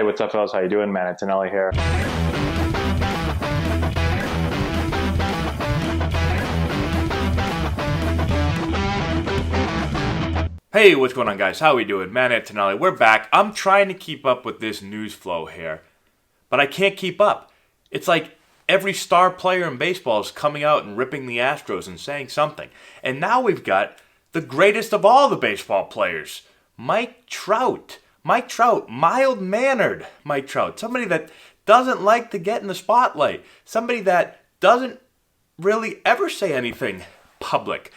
Hey, what's up, fellas? How you doing? Man, it's Anelli here. Hey, what's going on, guys? How we doing? Man, Antonelli, we're back. I'm trying to keep up with this news flow here, but I can't keep up. It's like every star player in baseball is coming out and ripping the Astros and saying something. And now we've got the greatest of all the baseball players, Mike Trout. Mike Trout, mild-mannered Mike Trout. Somebody that doesn't like to get in the spotlight. Somebody that doesn't really ever say anything public.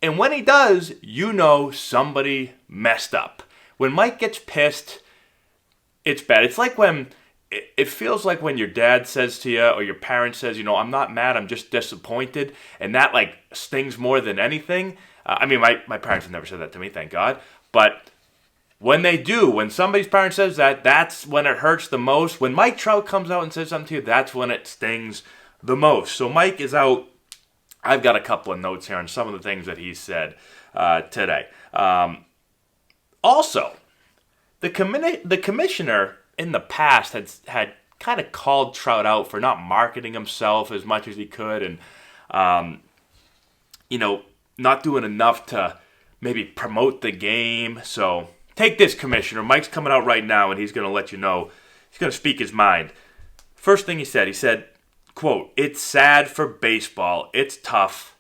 And when he does, you know somebody messed up. When Mike gets pissed, it's bad. It's like it feels like when your dad says to you or your parent says, I'm not mad, I'm just disappointed. And that like stings more than anything. My parents have never said that to me, thank God. But when they do, when somebody's parent says that, that's when it hurts the most. When Mike Trout comes out and says something to you, that's when it stings the most. So Mike is out. I've got a couple of notes here on some of the things that he said today. Also, the commissioner in the past had kind of called Trout out for not marketing himself as much as he could and, not doing enough to maybe promote the game. So take this, Commissioner. Mike's coming out right now, and he's going to let you know. He's going to speak his mind. First thing he said, quote, "It's sad for baseball. It's tough.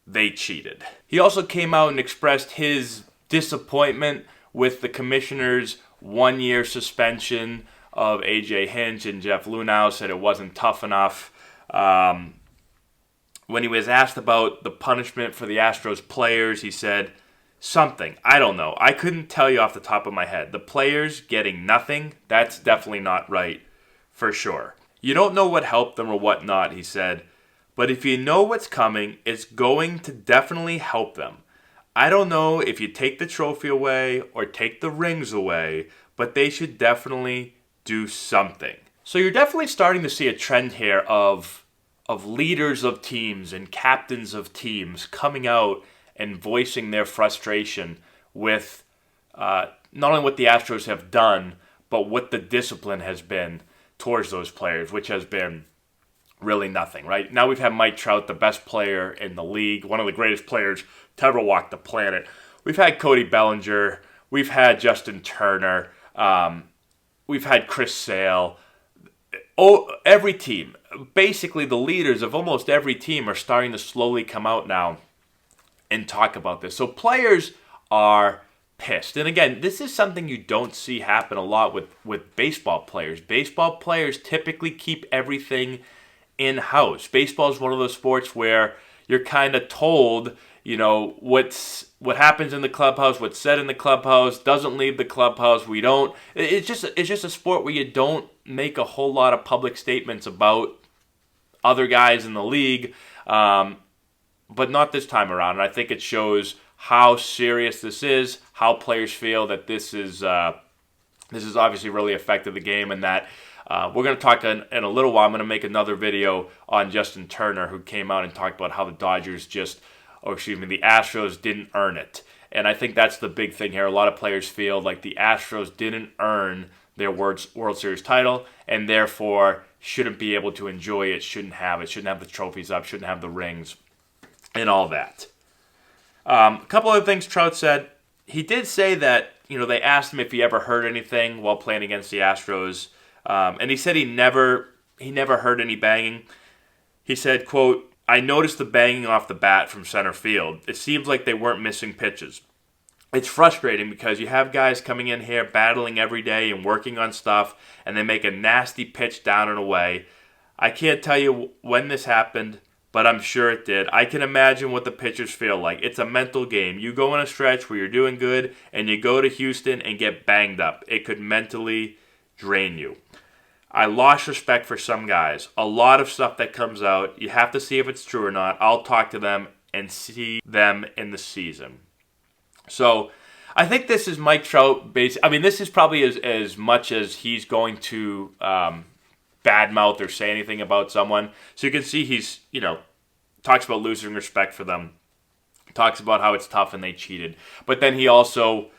They cheated." He also came out and expressed his disappointment with the commissioner's 1-year suspension of A.J. Hinch and Jeff Lunau, said it wasn't tough enough. When he was asked about the punishment for the Astros players, he said something. I don't know. I couldn't tell you off the top of my head. The players getting nothing, that's definitely not right, for sure. You don't know what helped them or what not, he said. But if you know what's coming, it's going to definitely help them. I don't know if you take the trophy away or take the rings away, but they should definitely do something. So you're definitely starting to see a trend here of leaders of teams and captains of teams coming out and voicing their frustration with not only what the Astros have done, but what the discipline has been towards those players, which has been really nothing, right? Now we've had Mike Trout, the best player in the league, one of the greatest players to ever walk the planet. We've had Cody Bellinger. We've had Justin Turner. We've had Chris Sale. Every team, basically the leaders of almost every team are starting to slowly come out now and talk about this. So players are pissed. And again, this is something you don't see happen a lot with baseball players. Baseball players typically keep everything in-house. Baseball is one of those sports where you're kind of told, what happens in the clubhouse, what's said in the clubhouse, doesn't leave the clubhouse. It's just a sport where you don't make a whole lot of public statements about other guys in the league, but not this time around. And I think it shows how serious this is, how players feel that this is obviously really affected the game, and that we're going to talk in a little while. I'm going to make another video on Justin Turner, who came out and talked about how the the Astros didn't earn it. And I think that's the big thing here. A lot of players feel like the Astros didn't earn their World Series title, and therefore shouldn't be able to enjoy it, shouldn't have the trophies up, shouldn't have the rings, and all that. A couple other things Trout said. He did say that, they asked him if he ever heard anything while playing against the Astros. And he said he never heard any banging. He said, quote, "I noticed the banging off the bat from center field. It seems like they weren't missing pitches. It's frustrating because you have guys coming in here battling every day and working on stuff, and they make a nasty pitch down and away. I can't tell you when this happened, but I'm sure it did. I can imagine what the pitchers feel like. It's a mental game. You go in a stretch where you're doing good, and you go to Houston and get banged up. It could mentally drain you. I lost respect for some guys. A lot of stuff that comes out, you have to see if it's true or not. I'll talk to them and see them in the season." So I think this is Mike Trout. This is probably as much as he's going to badmouth or say anything about someone. So you can see he's, talks about losing respect for them, talks about how it's tough and they cheated. But then he also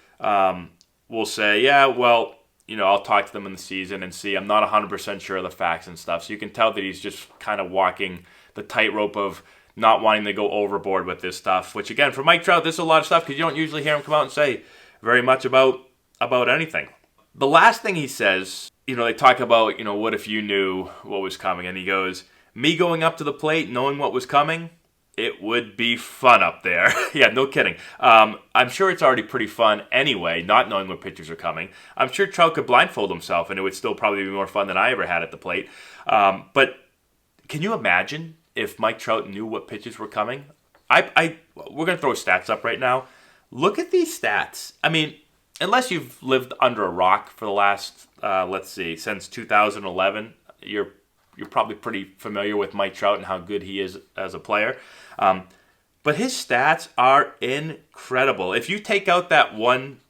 will say, yeah, well, I'll talk to them in the season and see. I'm not 100% sure of the facts and stuff. So you can tell that he's just kind of walking the tightrope of not wanting to go overboard with this stuff. Which, again, for Mike Trout, this is a lot of stuff because you don't usually hear him come out and say very much about anything. The last thing he says, they talk about, what if you knew what was coming? And he goes, me going up to the plate, knowing what was coming, it would be fun up there. Yeah, no kidding. I'm sure it's already pretty fun anyway, not knowing what pitchers are coming. I'm sure Trout could blindfold himself, and it would still probably be more fun than I ever had at the plate. But can you imagine if Mike Trout knew what pitches were coming? We're going to throw stats up right now. Look at these stats. I mean, unless you've lived under a rock for the last, since 2011, you're probably pretty familiar with Mike Trout and how good he is as a player. But his stats are incredible. If you take out that one,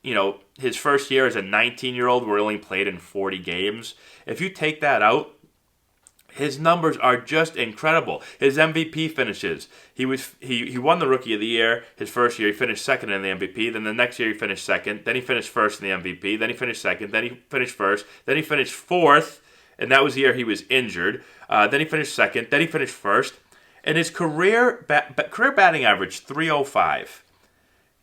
his first year as a 19-year-old where he only played in 40 games, if you take that out, his numbers are just incredible. His MVP finishes. He won the Rookie of the Year. His first year, he finished second in the MVP. Then the next year, he finished second. Then he finished first in the MVP. Then he finished second. Then he finished first. Then he finished fourth. And that was the year he was injured. Then he finished second. Then he finished first. And his career batting average, 305.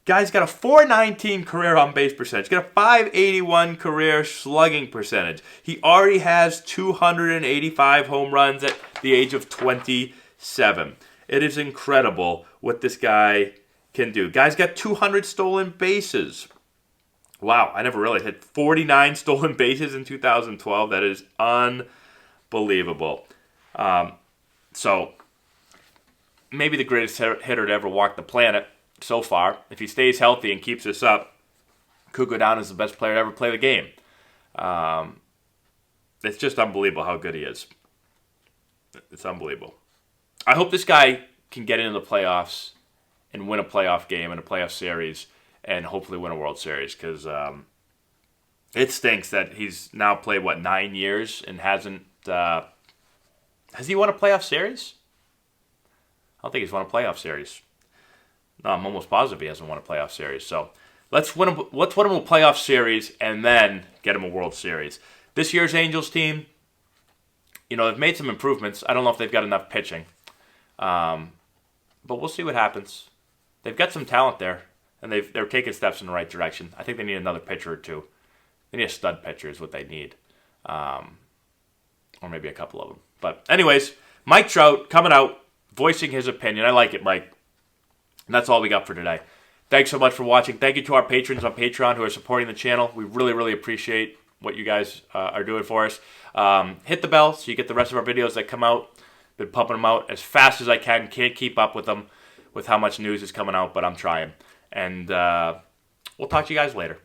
Guy's got a 419 career on-base percentage. Got a 581 career slugging percentage. He already has 285 home runs at the age of 27. It is incredible what this guy can do. Guy's got 200 stolen bases. Wow, I never realized. Had 49 stolen bases in 2012. That is unbelievable. So, maybe the greatest hitter to ever walk the planet so far. If he stays healthy and keeps this up, could go down as the best player to ever play the game. It's just unbelievable how good he is. It's unbelievable. I hope this guy can get into the playoffs and win a playoff game and a playoff series and hopefully win a World Series because it stinks that he's now played, 9 years and hasn't... has he won a playoff series? I don't think he's won a playoff series. No, I'm almost positive he hasn't won a playoff series. So let's win him a playoff series and then get him a World Series. This year's Angels team, they've made some improvements. I don't know if they've got enough pitching. But we'll see what happens. They've got some talent there, and they're taking steps in the right direction. I think they need another pitcher or two. They need a stud pitcher is what they need. Or maybe a couple of them. But anyways, Mike Trout coming out, voicing his opinion. I like it, Mike. And that's all we got for today. Thanks so much for watching. Thank you to our patrons on Patreon who are supporting the channel. We really, really appreciate what you guys are doing for us. Hit the bell so you get the rest of our videos that come out. Been pumping them out as fast as I can. Can't keep up with them with how much news is coming out, but I'm trying. And we'll talk to you guys later.